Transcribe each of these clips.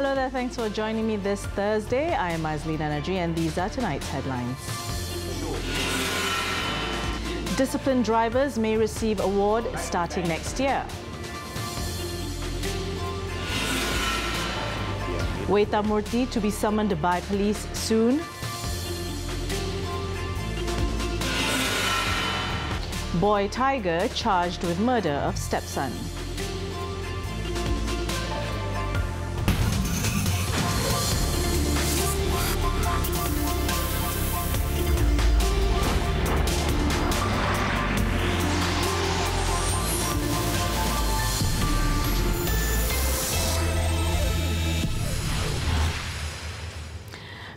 Hello there, thanks for joining me this Thursday. I am Azleen Energy and these are tonight's headlines. Disciplined drivers may receive award starting next year. Weta Murthy to be summoned by police soon. Boy Tiger charged with murder of stepson.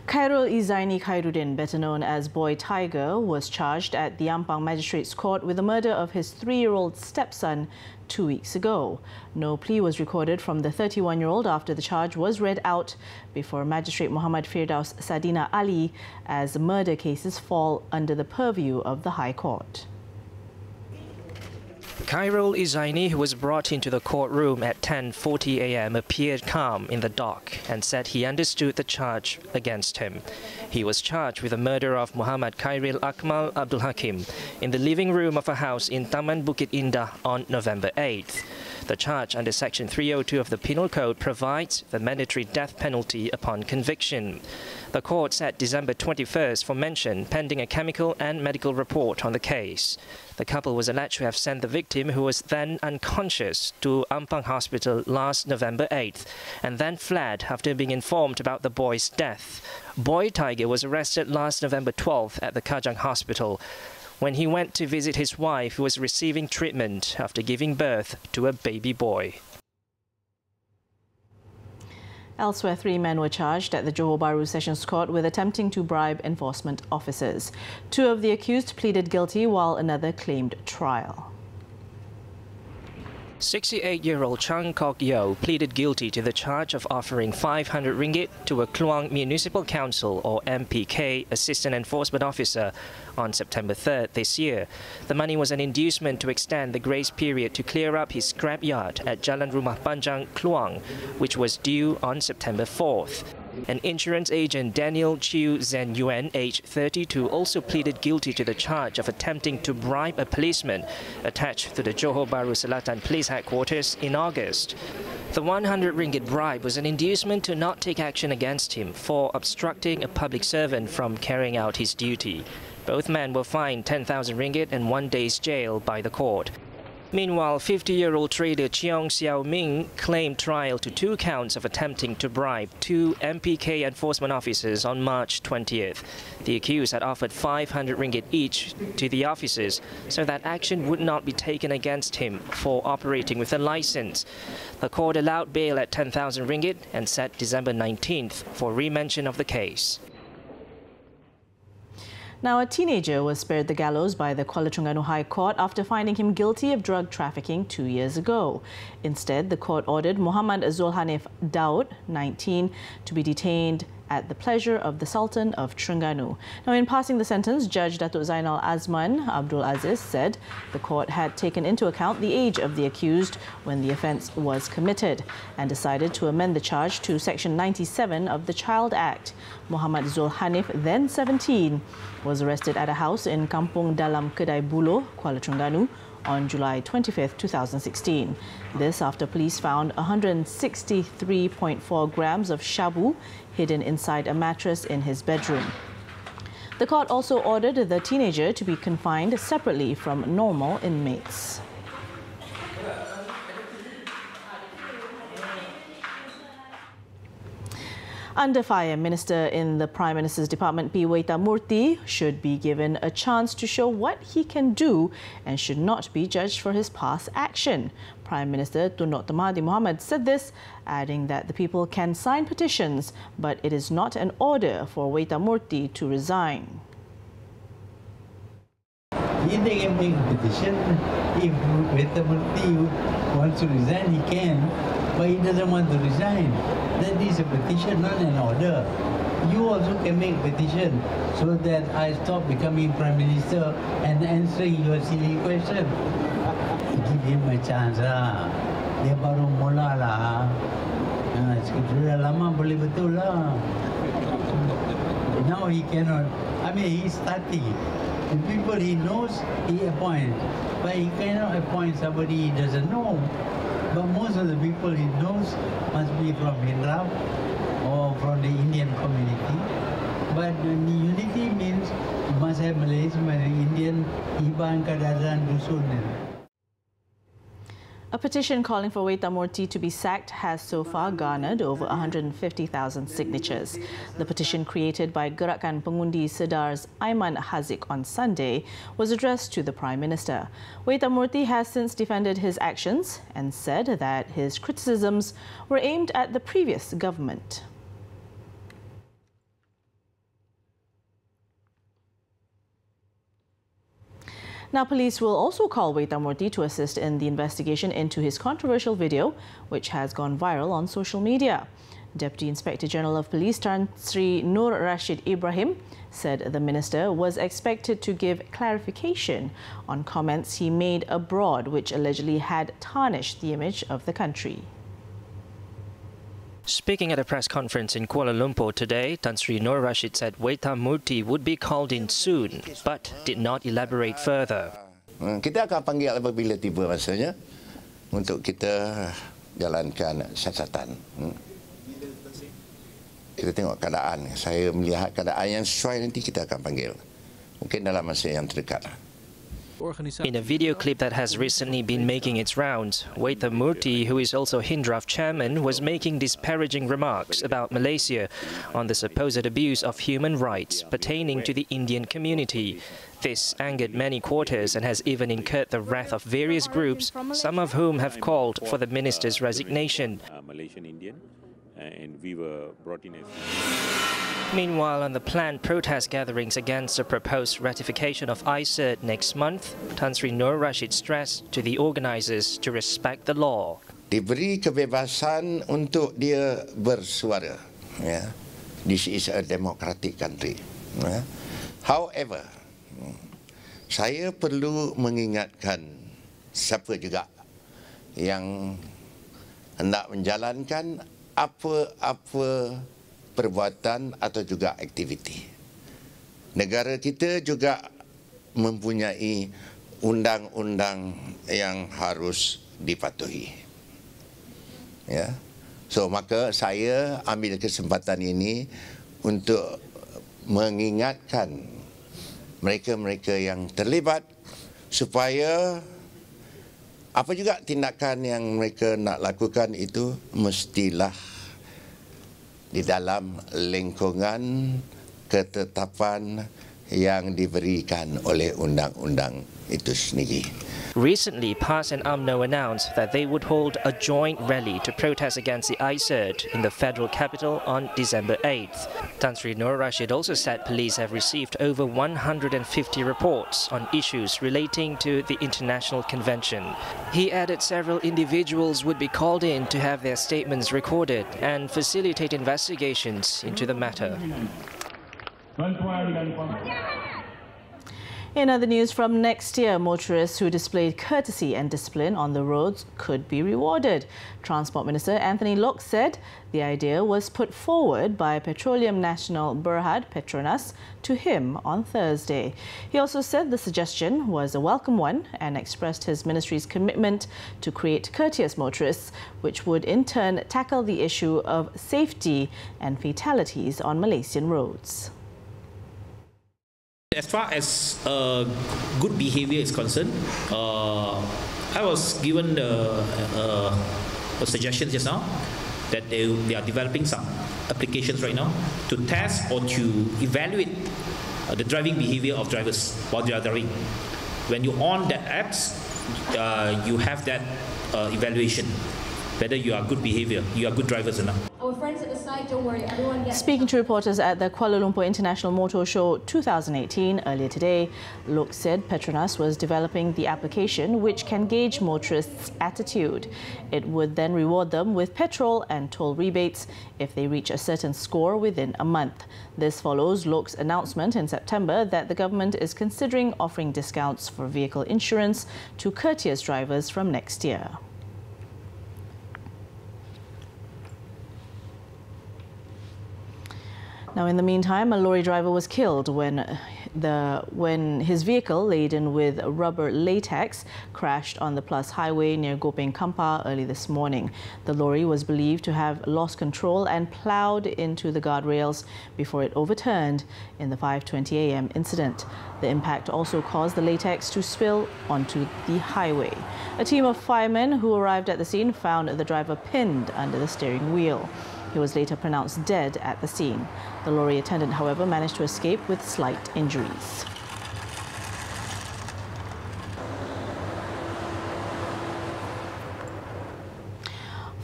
Khairul Izaini Khairuddin, better known as Boy Tiger, was charged at the Ampang Magistrates Court with the murder of his 3-year-old stepson 2 weeks ago. No plea was recorded from the 31-year-old after the charge was read out before Magistrate Muhammad Firdaus Sadina Ali, as murder cases fall under the purview of the High Court. Khairul Izaini, who was brought into the courtroom at 10:40 a.m., appeared calm in the dock and said he understood the charge against him. He was charged with the murder of Muhammad Khairil Akmal Abdul Hakim in the living room of a house in Taman Bukit Indah on November 8th. The charge under Section 302 of the Penal Code provides the mandatory death penalty upon conviction. The court set December 21st for mention pending a chemical and medical report on the case. The couple was alleged to have sent the victim, who was then unconscious, to Ampang Hospital last November 8th and then fled after being informed about the boy's death. Boy Tiger was arrested last November 12th at the Kajang Hospital when he went to visit his wife, who was receiving treatment after giving birth to a baby boy. Elsewhere, 3 men were charged at the Johor Bahru Sessions Court with attempting to bribe enforcement officers. 2 of the accused pleaded guilty while another claimed trial. 68-year-old Chang Kok Yeo pleaded guilty to the charge of offering 500 ringgit to a Kluang Municipal Council or MPK assistant enforcement officer on September 3rd this year. The money was an inducement to extend the grace period to clear up his scrapyard at Jalan Rumah Panjang, Kluang, which was due on September 4th. An insurance agent, Daniel Chiu Zen Yuan, aged 32, also pleaded guilty to the charge of attempting to bribe a policeman attached to the Johor Bahru Selatan Police Headquarters in August. The 100 ringgit bribe was an inducement to not take action against him for obstructing a public servant from carrying out his duty. Both men were fined 10,000 ringgit and 1 day's jail by the court. Meanwhile, 50-year-old trader Cheong Xiao Ming claimed trial to 2 counts of attempting to bribe 2 MPK enforcement officers on March 20th. The accused had offered 500 ringgit each to the officers so that action would not be taken against him for operating with a license. The court allowed bail at 10,000 ringgit and set December 19th for remention of the case. Now, a teenager was spared the gallows by the Kuala Terengganu High Court after finding him guilty of drug trafficking 2 years ago. Instead, the court ordered Muhammad Zulhanif Daud, 19, to be detained at the pleasure of the Sultan of Terengganu. Now, in passing the sentence, Judge Datuk Zainal Azman Abdul Aziz said the court had taken into account the age of the accused when the offence was committed and decided to amend the charge to Section 97 of the Child Act. Muhammad Zulhanif, then 17, was arrested at a house in Kampung Dalam Kedai Buloh, Kuala Terengganu, on July 25, 2016. This after police found 163.4 grams of shabu hidden inside a mattress in his bedroom. The court also ordered the teenager to be confined separately from normal inmates. Under fire, Minister in the Prime Minister's Department P. Weta Murthy should be given a chance to show what he can do and should not be judged for his past action. Prime Minister Tun Dr. Mahathir Mohamad said this, adding that the people can sign petitions, but it is not an order for Weta Murthy to resign. He can make a petition. If Weta Murthy wants to resign, he can, but he doesn't want to resign. That is a petition, not an order. You also can make a petition so that I stop becoming Prime Minister and answering your silly question. Give him a chance lah. Dia baru mula lah. sudah lama boleh betul lah. Now he cannot. I mean, he's 30. The people he knows, he appoints. But he cannot appoint somebody he doesn't know. But most of the people he knows must be from Hindraf or from the Indian community. But the unity means you must have Malaysian, Indian, Iban, Kadazan, Dusun. A petition calling for Wethamurti to be sacked has so far garnered over 150,000 signatures. The petition, created by Gerakan Pengundi Sedar's Aiman Haziq on Sunday, was addressed to the Prime Minister. Wethamurti has since defended his actions and said that his criticisms were aimed at the previous government. Now, police will also call Wethamurti to assist in the investigation into his controversial video, which has gone viral on social media. Deputy Inspector General of Police Tan Sri Nur Rashid Ibrahim said the minister was expected to give clarification on comments he made abroad, which allegedly had tarnished the image of the country. Speaking at a press conference in Kuala Lumpur today, Tan Sri Nur Rashid said Wethamurti would be called in soon, but did not elaborate further. Kita akan panggil apabila tiba masanya untuk kita jalankan siasatan. Kita tengok keadaan. Saya melihat keadaan yang sesuai, nanti kita akan panggil. Mungkin dalam masa yang terdekat. In a video clip that has recently been making its rounds, Wethamurti, who is also Hindraf chairman, was making disparaging remarks about Malaysia on the supposed abuse of human rights pertaining to the Indian community. This angered many quarters and has even incurred the wrath of various groups, some of whom have called for the minister's resignation. Malaysian Indian, and we were brought in as... Meanwhile, on the planned protest gatherings against the proposed ratification of ICERD next month, Tan Sri Nur Rashid stressed to the organisers to respect the law. Diberi kebebasan untuk dia bersuara. Ya. This is a democratic country. Ya. However, saya perlu mengingatkan siapa juga yang hendak menjalankan apa-apa perbuatan atau juga aktiviti. Negara kita juga mempunyai undang-undang yang harus dipatuhi. Ya. So maka saya ambil kesempatan ini untuk mengingatkan mereka-mereka yang terlibat supaya apa juga tindakan yang mereka nak lakukan itu mestilah di dalam lingkungan ketetapan yang diberikan oleh undang-undang itu sendiri. Recently, PAS and UMNO announced that they would hold a joint rally to protest against the ICERD in the federal capital on December 8th. Tan Sri Nur Rashid also said police have received over 150 reports on issues relating to the international convention. He added several individuals would be called in to have their statements recorded and facilitate investigations into the matter. In other news, from next year, motorists who displayed courtesy and discipline on the roads could be rewarded. Transport Minister Anthony Lok said the idea was put forward by Petroleum Nasional Berhad Petronas to him on Thursday. He also said the suggestion was a welcome one and expressed his ministry's commitment to create courteous motorists, which would in turn tackle the issue of safety and fatalities on Malaysian roads. As far as good behavior is concerned, I was given a suggestion just now that they are developing some applications right now to test or to evaluate the driving behavior of drivers while they are driving. When you on that apps, you have that evaluation, whether you are good behavior, you are good drivers or not. Our friends at the side, don't worry, everyone gets... Speaking to reporters at the Kuala Lumpur International Motor Show 2018 earlier today, Lok said Petronas was developing the application which can gauge motorists' attitude. It would then reward them with petrol and toll rebates if they reach a certain score within a month. This follows Lok's announcement in September that the government is considering offering discounts for vehicle insurance to courteous drivers from next year. Now, in the meantime, a lorry driver was killed when his vehicle laden with rubber latex crashed on the Plus Highway near Gopeng Kampa early this morning. The lorry was believed to have lost control and ploughed into the guardrails before it overturned in the 5:20 a.m. incident. The impact also caused the latex to spill onto the highway. A team of firemen who arrived at the scene found the driver pinned under the steering wheel. He was later pronounced dead at the scene. The lorry attendant, however, managed to escape with slight injuries.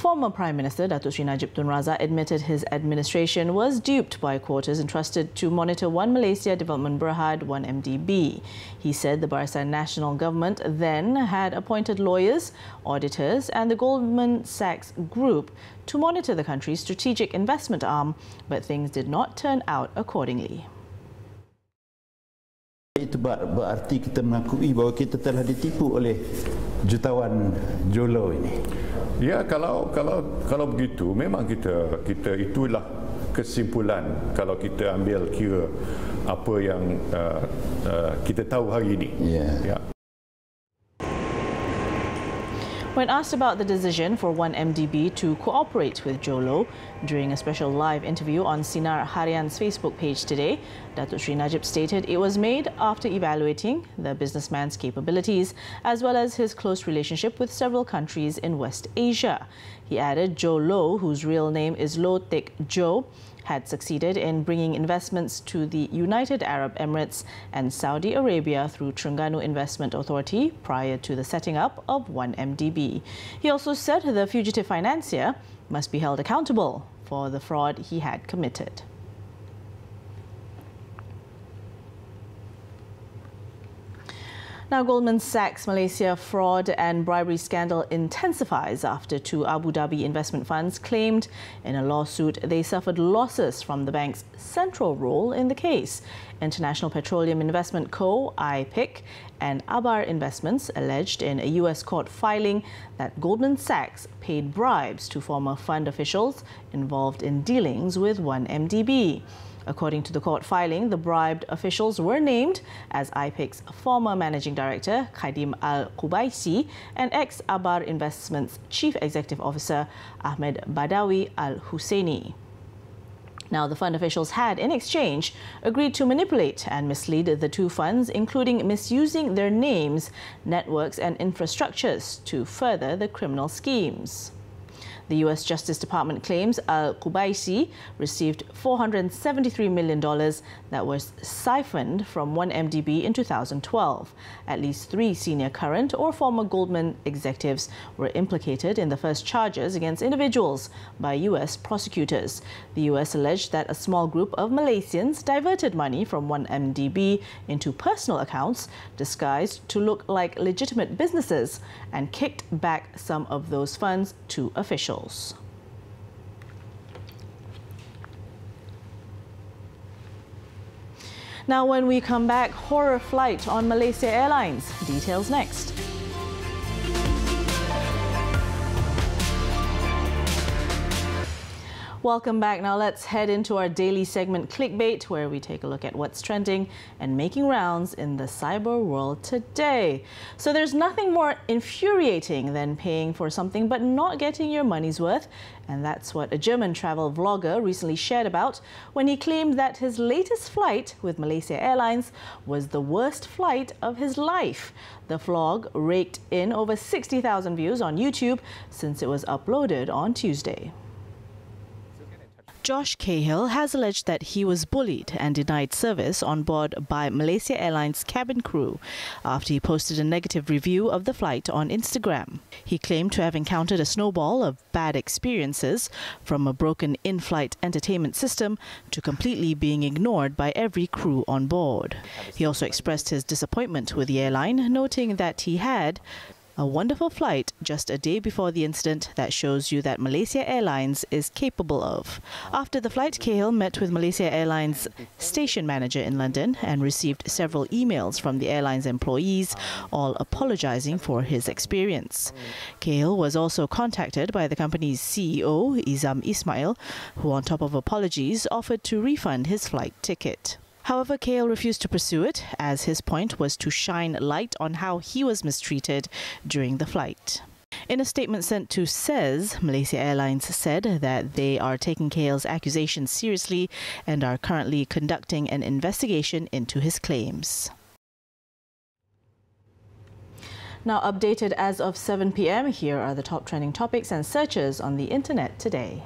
Former Prime Minister Datuk Sri Najib Tun Razak admitted his administration was duped by quarters entrusted to monitor One Malaysia Development Berhad 1MDB. He said the Barisan Nasional Government then had appointed lawyers, auditors and the Goldman Sachs Group to monitor the country's strategic investment arm, but things did not turn out accordingly. Itu berarti kita mengakui bahawa kita telah ditipu oleh jutawan Jolo ini. Ya, kalau begitu memang kita itulah kesimpulan kalau kita ambil kira apa yang kita tahu hari ini. Ya. When asked about the decision for 1MDB to cooperate with Jolo during a special live interview on Sinar Harian's Facebook page today, Datuk Sri Najib stated it was made after evaluating the businessman's capabilities as well as his close relationship with several countries in West Asia. He added Jolo, whose real name is Loh Teck Jo, had succeeded in bringing investments to the United Arab Emirates and Saudi Arabia through Terengganu Investment Authority prior to the setting up of 1MDB. He also said the fugitive financier must be held accountable for the fraud he had committed. Now, Goldman Sachs Malaysia fraud and bribery scandal intensifies after two Abu Dhabi investment funds claimed in a lawsuit they suffered losses from the bank's central role in the case. International Petroleum Investment Co., IPIC, and Abar Investments alleged in a US court filing that Goldman Sachs paid bribes to former fund officials involved in dealings with 1MDB. According to the court filing, the bribed officials were named as IPIC's former managing director, Khadim Al-Qubaisi, and ex-Abar Investments Chief Executive Officer, Ahmed Badawi Al-Husseini. Now, the fund officials had, in exchange, agreed to manipulate and mislead the two funds, including misusing their names, networks and infrastructures to further the criminal schemes. The US Justice Department claims Al-Qubaisi received $473 million that was siphoned from 1MDB in 2012. At least 3 senior current or former Goldman executives were implicated in the first charges against individuals by US prosecutors. The US alleged that a small group of Malaysians diverted money from 1MDB into personal accounts disguised to look like legitimate businesses and kicked back some of those funds to officials. Now, when we come back, horror flight on Malaysia Airlines. Details next. Welcome back. Now let's head into our daily segment Clickbait, where we take a look at what's trending and making rounds in the cyber world today. So there's nothing more infuriating than paying for something but not getting your money's worth. And that's what a German travel vlogger recently shared about when he claimed that his latest flight with Malaysia Airlines was the worst flight of his life. The vlog raked in over 60,000 views on YouTube since it was uploaded on Tuesday. Josh Cahill has alleged that he was bullied and denied service on board by Malaysia Airlines cabin crew after he posted a negative review of the flight on Instagram. He claimed to have encountered a snowball of bad experiences, from a broken in-flight entertainment system to completely being ignored by every crew on board. He also expressed his disappointment with the airline, noting that he had A wonderful flight just a day before the incident that shows you that Malaysia Airlines is capable of. After the flight, Cahill met with Malaysia Airlines station manager in London and received several emails from the airline's employees, all apologizing for his experience. Cahill was also contacted by the company's CEO, Izam Ismail, who on top of apologies offered to refund his flight ticket. However, Cahill refused to pursue it, as his point was to shine light on how he was mistreated during the flight. In a statement sent to SES, Malaysia Airlines said that they are taking Cahill's accusations seriously and are currently conducting an investigation into his claims. Now updated as of 7 p.m, here are the top trending topics and searches on the internet today.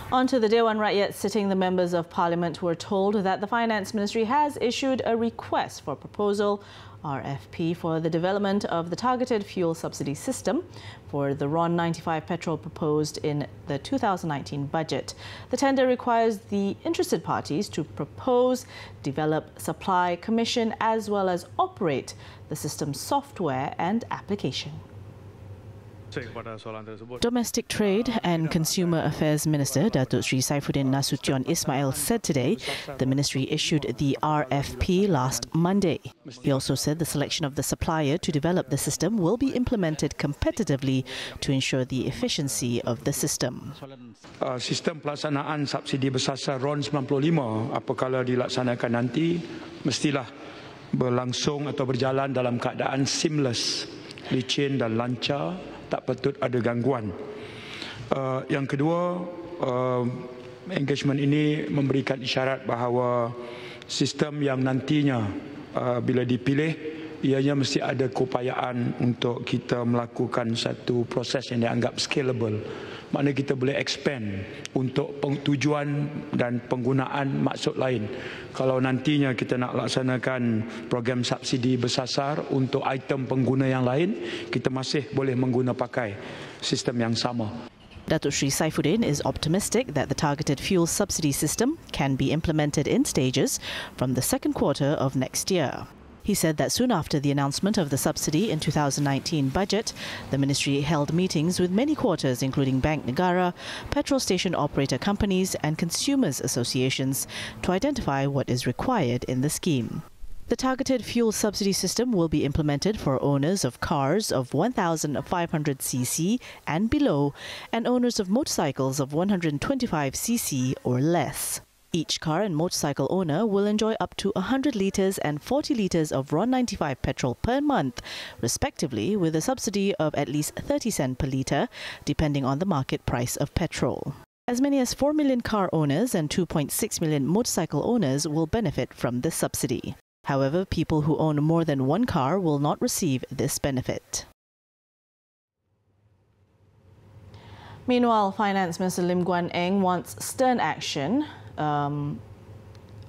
On to the Dewan Rakyat sitting, the members of Parliament were told that the Finance Ministry has issued a request for proposal, RFP, for the development of the targeted fuel subsidy system for the RON 95 petrol proposed in the 2019 budget. The tender requires the interested parties to propose, develop, supply, commission, as well as operate the system's software and application. Domestic Trade and Consumer Affairs Minister Datuk Sri Saifuddin Nasution Ismail said today the ministry issued the RFP last Monday. He also said the selection of the supplier to develop the system will be implemented competitively to ensure the efficiency of the system. Sistem pelaksanaan subsidi bersasar RON 95 apabila dilaksanakan nanti mestilah berlangsung atau berjalan dalam keadaan seamless, licin dan lancar. Tak patut ada gangguan. Yang kedua, engagement ini memberikan isyarat bahawa sistem yang nantinya bila dipilih, ianya mesti ada keupayaan untuk kita melakukan satu proses yang dianggap scalable. Maknanya kita boleh expand untuk tujuan dan penggunaan maksud lain. Kalau nantinya kita nak laksanakan program subsidi bersasar untuk item pengguna yang lain, kita masih boleh mengguna pakai sistem yang sama. Datuk Sri Saifuddin is optimistic that the targeted fuel subsidy system can be implemented in stages from the second quarter of next year. He said that soon after the announcement of the subsidy in 2019 budget, the ministry held meetings with many quarters including Bank Negara, petrol station operator companies and consumers associations to identify what is required in the scheme. The targeted fuel subsidy system will be implemented for owners of cars of 1,500cc and below and owners of motorcycles of 125cc or less. Each car and motorcycle owner will enjoy up to 100 litres and 40 litres of RON 95 petrol per month, respectively, with a subsidy of at least 30 cents per litre, depending on the market price of petrol. As many as 4 million car owners and 2.6 million motorcycle owners will benefit from this subsidy. However, people who own more than one car will not receive this benefit. Meanwhile, Finance Minister Lim Guan Eng wants stern action on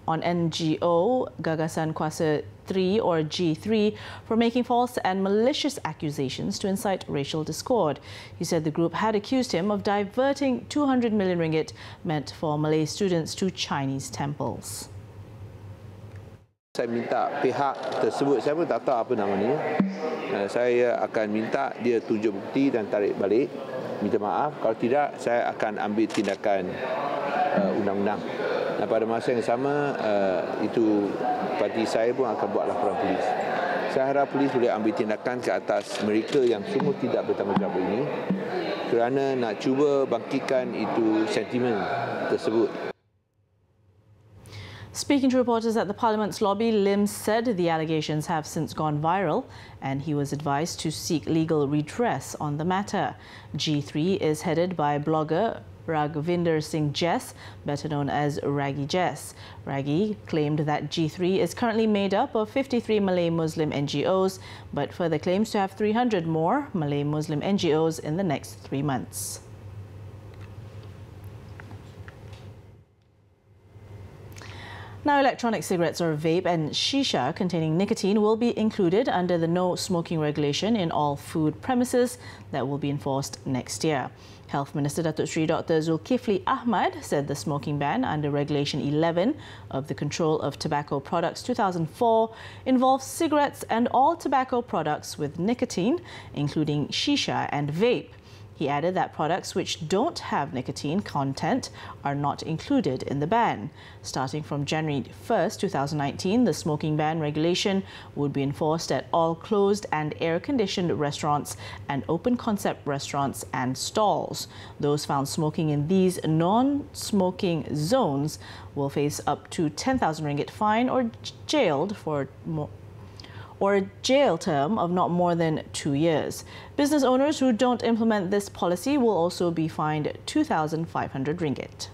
NGO Gagasan Kuasa 3 or G3 for making false and malicious accusations to incite racial discord. He said the group had accused him of diverting 200 million ringgit meant for Malay students to Chinese temples. Saya minta pihak tersebut, saya pun tak tahu apa nama ni. Saya akan minta dia tunjuk bukti dan tarik balik. Minta maaf, kalau tidak saya akan ambil tindakan undang-undang. Dan pada masa yang sama, itu parti saya pun akan buat laporan polis. Saya harap polis boleh ambil tindakan ke atas mereka yang sungguh tidak bertanggungjawab ini kerana nak cuba bangkitkan itu sentimen tersebut. Speaking to reporters at the Parliament's lobby, Lim said the allegations have since gone viral and he was advised to seek legal redress on the matter. G3 is headed by blogger Raghavinder Singh Jess, better known as Raggy Jess. Raggy claimed that G3 is currently made up of 53 Malay Muslim NGOs, but further claims to have 300 more Malay Muslim NGOs in the next 3 months. Now, electronic cigarettes or vape and shisha containing nicotine will be included under the no smoking regulation in all food premises that will be enforced next year. Health Minister Datuk Sri Dr. Zulkifli Ahmad said the smoking ban under Regulation 11 of the Control of Tobacco Products 2004 involves cigarettes and all tobacco products with nicotine, including shisha and vape. He added that products which don't have nicotine content are not included in the ban. Starting from January 1st, 2019, the smoking ban regulation would be enforced at all closed and air-conditioned restaurants and open-concept restaurants and stalls. Those found smoking in these non-smoking zones will face up to 10,000 ringgit fine or jailed or a jail term of not more than 2 years. Business owners who don't implement this policy will also be fined 2,500 ringgit.